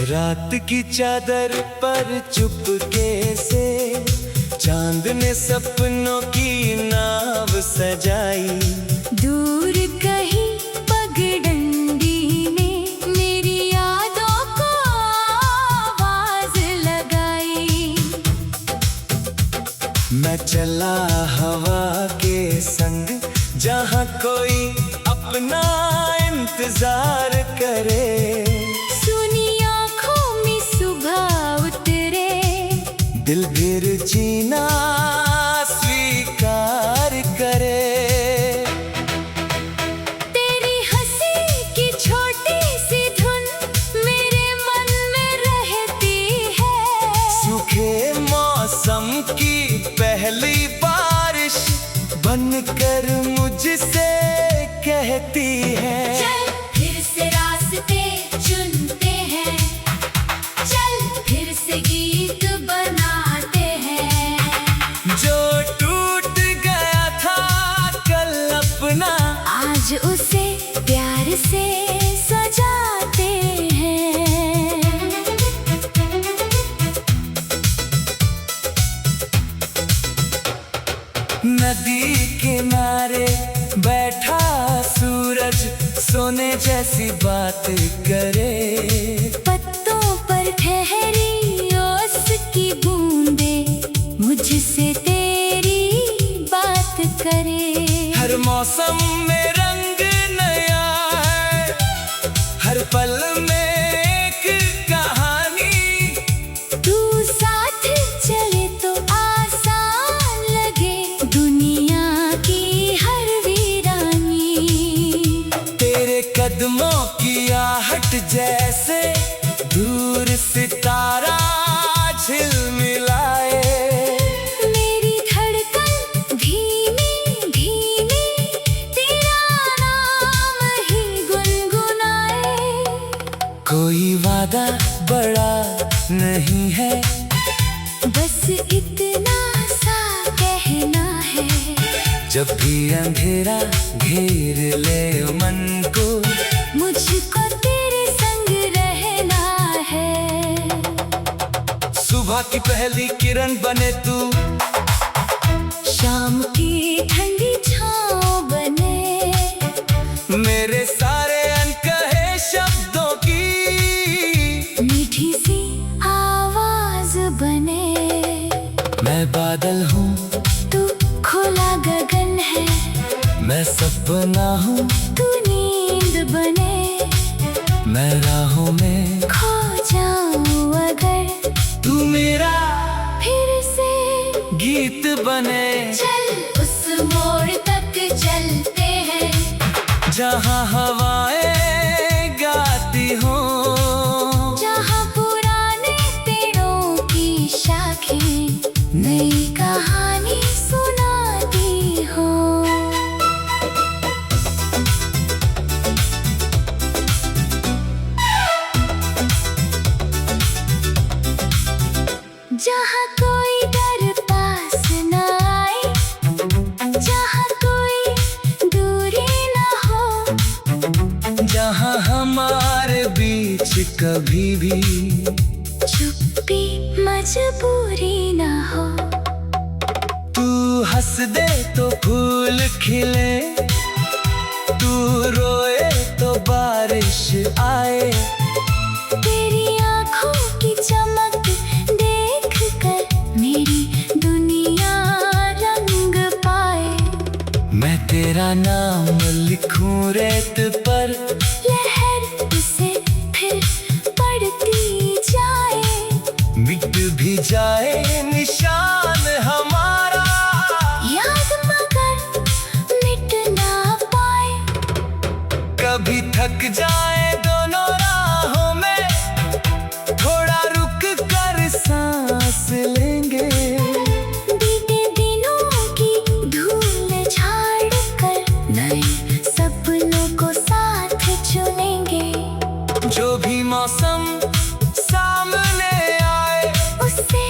रात की चादर पर चुपके से चांद ने सपनों की नाव सजाई। दूर कहीं पगडंडी ने मेरी यादों को आवाज लगाई। मैं चला हवा के संग जहाँ कोई अपना इंतजार करे। सुनी आँखों में सुबह उतरे, दिल फिर जीना स्वीकार करे। तेरी हंसी की छोटी सी धुन मेरे मन में रहती है। सूखे मौसम की पहली बारिश बनकर मुझसे कहती है। चल फिर से रास्ते चुनते हैं, चल फिर से गीत बनाते हैं। जो टूट गया था कल अपना, आज उसे प्यार से सजाते हैं। नदी किनारे बैठा सूरज सोने जैसी बात करे। पत्तों पर ठहरी ओस की बूंदें मुझसे तेरी बात करे। हर मौसम में रंग नया है, हर पल में एक कहानी। तू साथ चले तो आसान लगे दुनिया की हर वीरानी। तेरे कदमों की आहट जैसे दूर सितारा झिलमिलाए। मेरी धड़कन धीमी धीमी तेरा नाम ही गुनगुनाए। कोई वादा बड़ा नहीं है, बस इतना सा कहना है। जब भी अंधेरा घेर ले मन को, मुझको तेरे संग रहना है। सुबह की पहली किरण बने तू, शाम की ठंडी छाँव बने, मेरे सारे अनकहे शब्दों की मीठी सी आवाज बने। मैं बादल हूँ, तू खुला गगन है, मैं सपना हूँ, तू नींद बने। मैं राहों में खो जाऊं अगर तू मेरा फिर से। गीत बने। चल उस मोड़ तक चलते हैं, जहाँ हवाएं गाती हों, जहाँ पुराने पेड़ों की शाखें नई कहानी सुनाती हो। जहाँ कोई डर पास न आए, जहाँ कोई दूरी न हो, जहाँ हमारे बीच कभी भी चुप्पी मजबूरी न हो। तू हंस दे तो फूल खिले, तू रोए तो बारिश आए। तेरी आँखों की चमक देख कर मेरी दुनिया रंग पाए। मैं तेरा नाम लिखूं रेत पर, लहर उसे फिर पढ़ती जाए। मिट भी जाए निशान हमारा, याद मगर मिट ना पाए। कभी थक जाए दोनों राहों में, थोड़ा रुक कर सांस लेंगे। बीते दिनों की धूल झाड़ कर नए सपनों को साथ चुनेंगे। जो भी मौसम सामने आए, उससे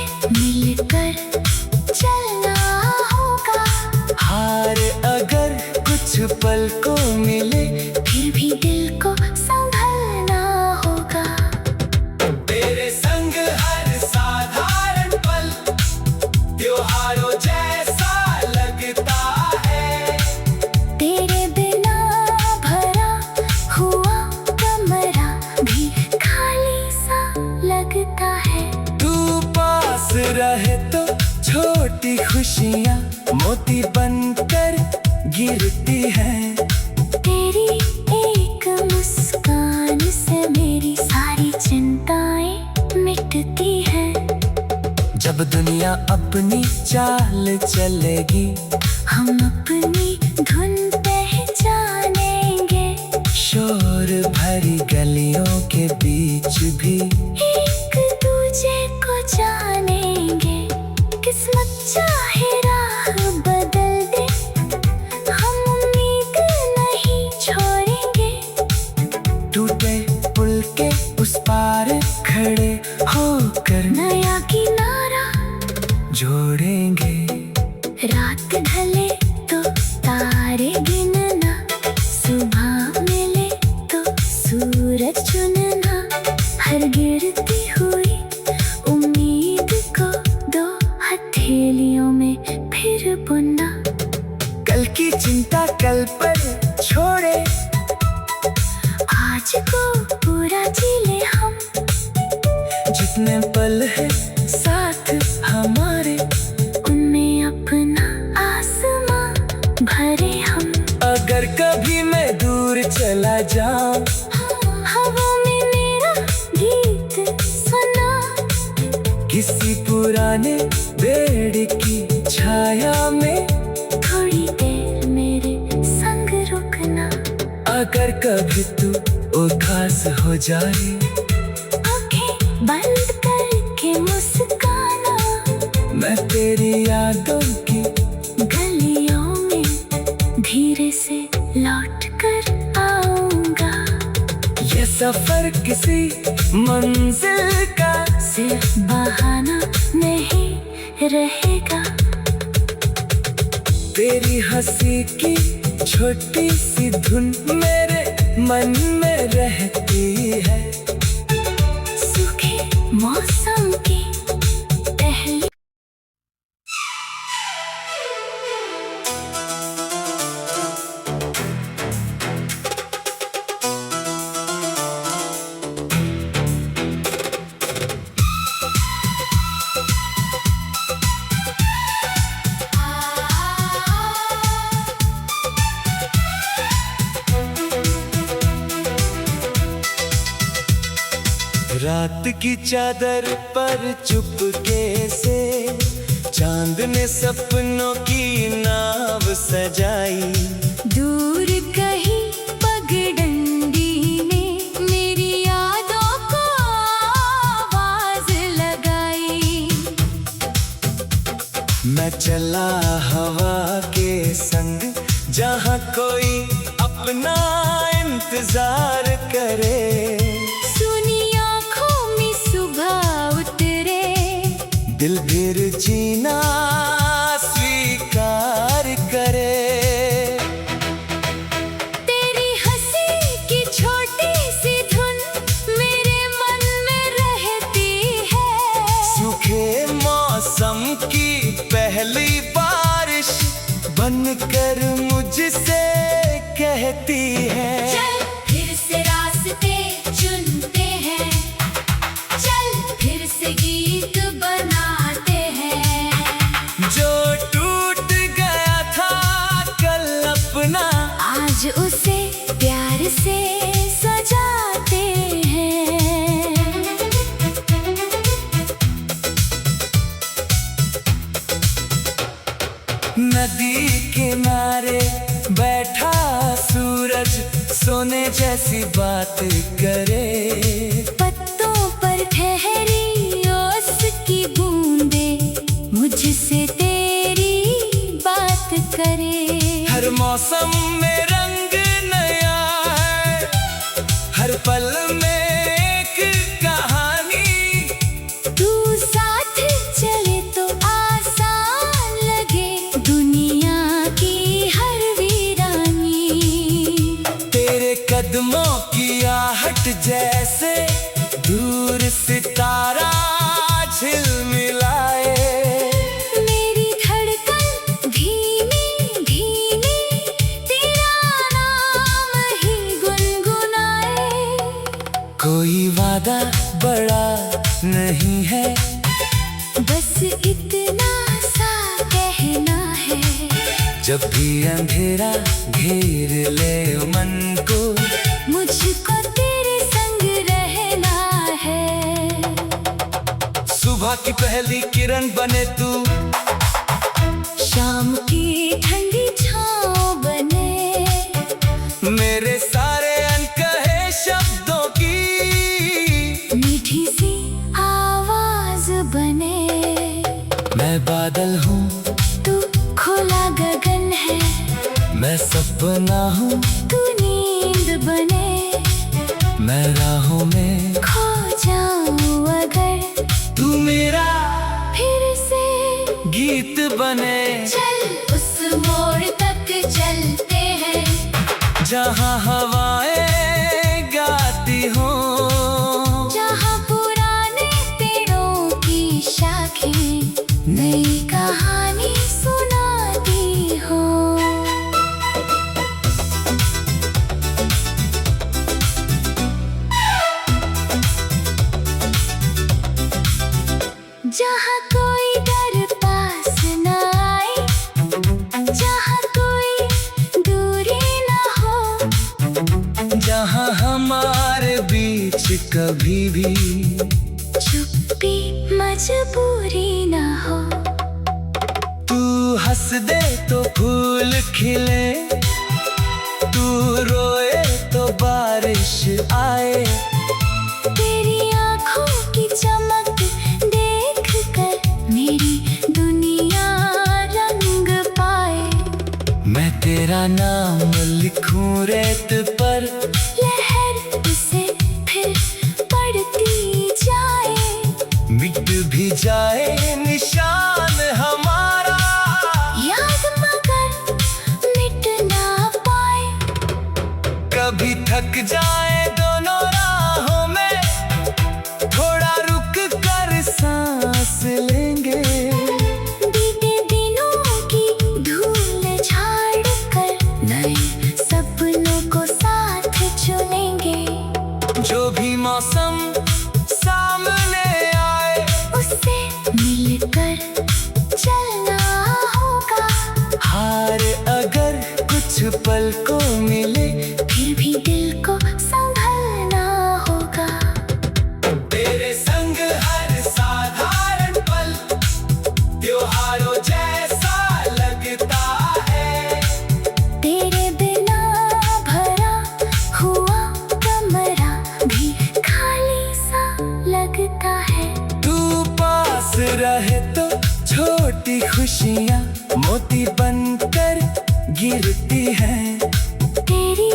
छोटी खुशियाँ मोती बनकर गिरती हैं। तेरी एक मुस्कान से मेरी सारी चिंताएं मिटती हैं। जब दुनिया अपनी चाल चलेगी, हम अपनी धुन पहचानेंगे। शोर भरी गलियों के बीच भी एक दूजे को जानेंगे। किस्मत चाहे राह बदल दे, हम उम्मीद नहीं छोड़ेंगे। टूटे पुल के उस पार खड़े होकर नया किनारा जोड़ेंगे। रात ढले तो तारे गिनना, सुबह मिले तो सूरज चुनना। हर गिरती हुई उम्मीद को दो हथेलियों में फिर बुनना। कल की चिंता कल पर छोड़े, आज को पूरा जी ले हम। जितने पल है साथ हमारे, उनमें अपना आसमां भरे हम। अगर कभी मैं दूर चला जाऊं, हवा में मेरा गीत सुना। किसी पुराने पेड़ की छाया में थोड़ी देर मेरे संग रुकना। अगर कभी तू उदास हो जाए, आंखें बंद करके मुस्काना। मैं तेरी यादों की गलियों में धीरे से लौट कर आऊंगा। ये सफर किसी मंजिल का सिर्फ बहाना नहीं रहेगा। तेरी हंसी की छोटी सी धुन मेरे मन में रहती है। सूखे मौसम की पहली रात की चादर पर चुपके से चांद ने सपनों की नाव सजाई। दूर कहीं पगडंडी ने मेरी यादों को आवाज लगाई। मैं चला हवा के संग, जहाँ कोई अपना इंतजार करे। सुनी आँखों में सुबह उतरे, दिल फिर जीना स्वीकार करे। तेरी हंसी की छोटी सी धुन मेरे मन में रहती है। सूखे मौसम की पहली बारिश बनकर मुझसे कहती है। चल फिर से रास्ते चुनते हैं, चल फिर से गीत बनाते हैं। जो टूट गया था कल अपना, आज उसे प्यार से सजाते हैं। नदी किनारे बैठा सूरज सोने जैसी बात करे। पत्तों पर ठहरी ओस की बूंदे मुझसे तेरी बात करे। हर मौसम में रंग नया है, हर पल में एक कहानी। तू साथ चले तो आसान लगे दुनिया की हर वीरानी। तेरे कदमों की आहट जैसे दूर सितारा झिलमिलाए। मेरी धड़कन धीमी धीमी तेरा नाम ही गुनगुनाए। कोई वादा बड़ा नहीं है, बस इतना जब भी अंधेरा घेर ले मन को, मुझको तेरे संग रहना है। सुबह की पहली किरण बने तू, शाम की ठंडी छाँव बने, मेरे सारे अनकहे शब्दों की मीठी सी आवाज बने। मैं बादल हूँ, तू खुला गगन है, मैं सपना हूँ, तू नींद बने। मैं राहों में खो जाऊं अगर, तू मेरा फिर से गीत बने। चल उस मोड़ तक चलते हैं, जहाँ हवाएं गाती हों, जहाँ पुराने पेड़ों की शाखें नई कहानी सुनाती हो। जहाँ कोई डर पास न आए, जहाँ कोई दूरी न हो, जहाँ हमारे बीच कभी भी चुप्पी मजबूरी न हो। तू हंस दे तो फूल खिले, तू रोए तो बारिश आए। तेरी आँखों की चमक देख कर मेरी दुनिया रंग पाए। मैं तेरा नाम लिखूं रेत पर, लहर उसे फिर पढ़ती जाए, मिट भी जाए निशान हमारा, याद मगर मिट ना पाए। कभी थक जाए दोनों राहों में, थोड़ा रुक कर सांस लेंगे। बीते दिनों की धूल झाड़ कर नए सपनों को साथ चुनेंगे। जो भी मौसम सामने आए, उससे मिलकर चलना होगा। हार अगर कुछ पल को मिले, फिर भी दिल को संभलना होगा। तेरे संग हर साधारण पल त्योहारों जैसा लगता है। तेरे बिना भरा हुआ कमरा भी खाली सा लगता है। तू पास रहे तो छोटी खुशियाँ मोती बनकर गिरती हैं। तेरी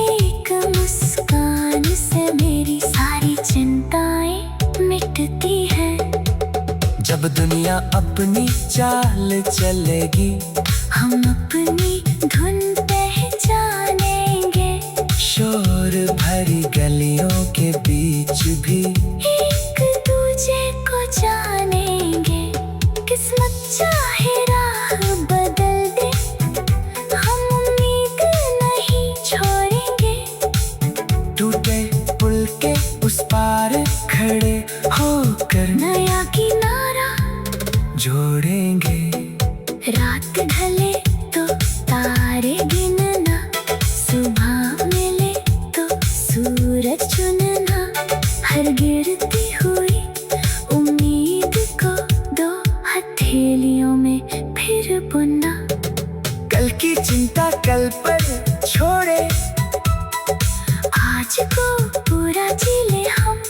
एक मुस्कान से मेरी सारी चिंताएं मिटती हैं। जब दुनिया अपनी चाल चलेगी, हम अपनी धुन पहचानेंगे। शोर भरी गलियों के बीच भी एक दूजे को जानेंगे। किस्मत चाहे राह बदल दे, हम उम्मीद नहीं छोड़ेंगे। टूटे पुल के उस पार खड़े होकर नया किनारा जोड़ेंगे। रात ढले तो तारे गिनना, सुबह मिले तो सूरज चुनना। हर गिरती हुई उम्मीद को दो हथेलियों में फिर बुनना। कल की चिंता कल पर छोड़े, आज को पूरा जी ले हम।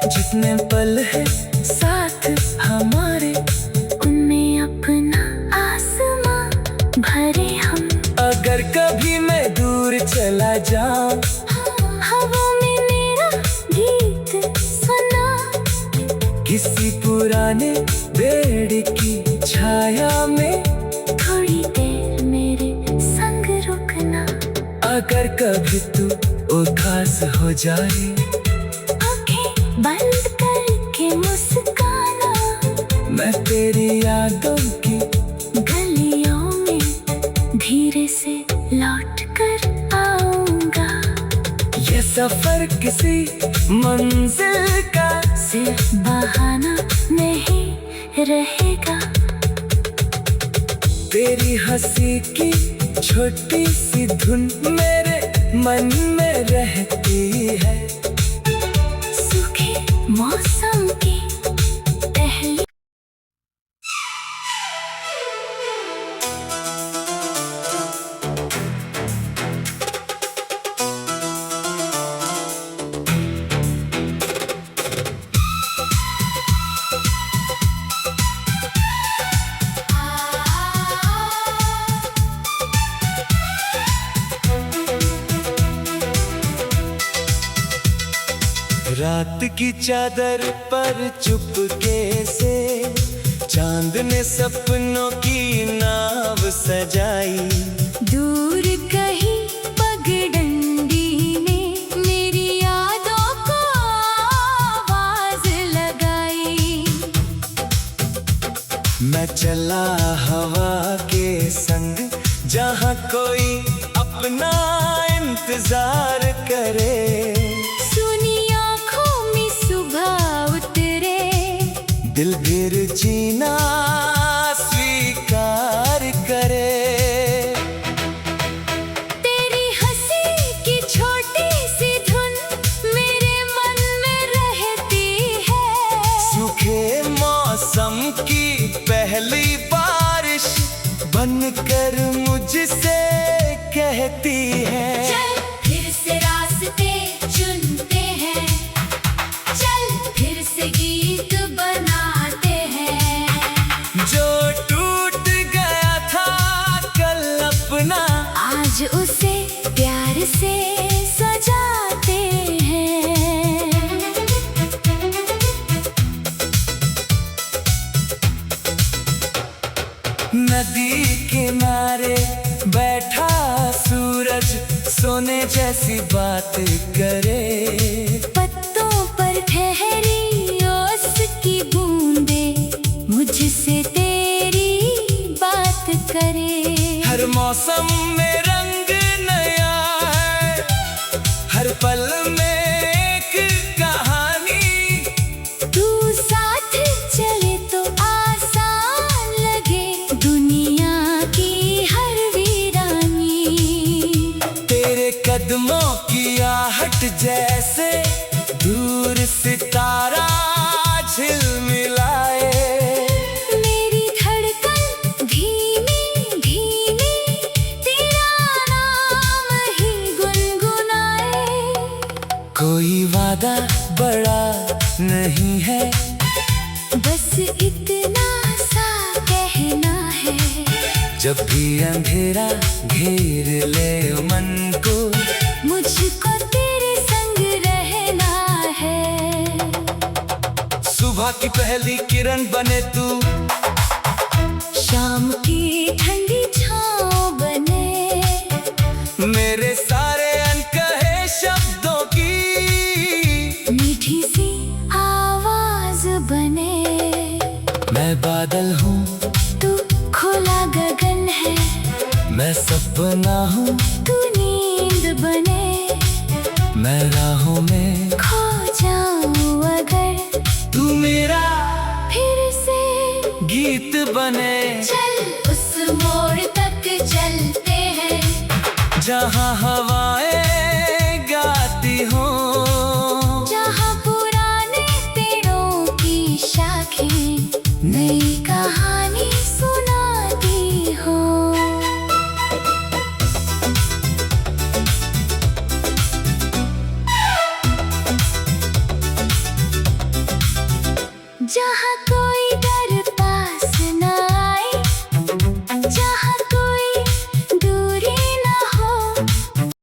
जितने पल है साथ हमारे, उनमें अपना आसमां भरे हम। अगर कभी मैं दूर चला जाऊं, हवा में मेरा गीत सुना। किसी पुराने पेड़ की छाया में थोड़ी देर मेरे संग रुकना। अगर कभी तू उदास हो जाए, आंखें बंद करके मुस्काना। मैं तेरी यादों की गलियों में धीरे से लौट कर आऊंगा। ये सफर किसी मंजिल का सिर्फ बहाना नहीं रहेगा। तेरी हंसी की छोटी सी धुन मेरे मन में रहती है। सूखे मौसम की पहली रात की चादर पर चुपके से चांद ने सपनों की नाव सजाई। दूर कहीं पगडंडी ने मेरी यादों को आवाज लगाई। मैं चला हवा के संग जहाँ कोई अपना इंतजार करे। दिल फिर जीना स्वीकार करे। तेरी हंसी की छोटी सी धुन मेरे मन में रहती है। सूखे मौसम की पहली बारिश बनकर मुझसे कहती है। चल फिर से रास्ते चुनते हैं, चल फिर से गीत बनाते हैं। जो टूट गया था कल अपना, आज उसे प्यार से सजाते हैं। नदी किनारे बैठा सूरज सोने जैसी बात करे। पत्तों पर ठहरी ओस की बूंदे मुझसे तेरी बात करे। हर मौसम में रंग नया है, हर पल में एक कहानी। तू साथ चले तो आसान लगे दुनिया की हर वीरानी। तेरे कदमों की आहट जैसे दूर सितारा झिलमिलाए। मेरी धड़कन धीमी धीमी तेरा नाम ही गुनगुनाए। कोई वादा बड़ा नहीं है, बस इतना सा कहना है। जब भी अंधेरा घेर ले मन को, मुझको तेरे संग रहना है। सुबह की पहली किरण बने तू, शाम की ठंडी छाँव बने। मेरे सारे अनकहे शब्दों की मीठी सी आवाज बने। मैं बादल हूँ, तू खुला गगन है। मैं सपना हूँ, तू नींद बने। मैं राहों में खो जाऊं अगर, तू मेरा फिर से गीत बने। चल उस मोड़ तक चलते हैं जहाँ हवा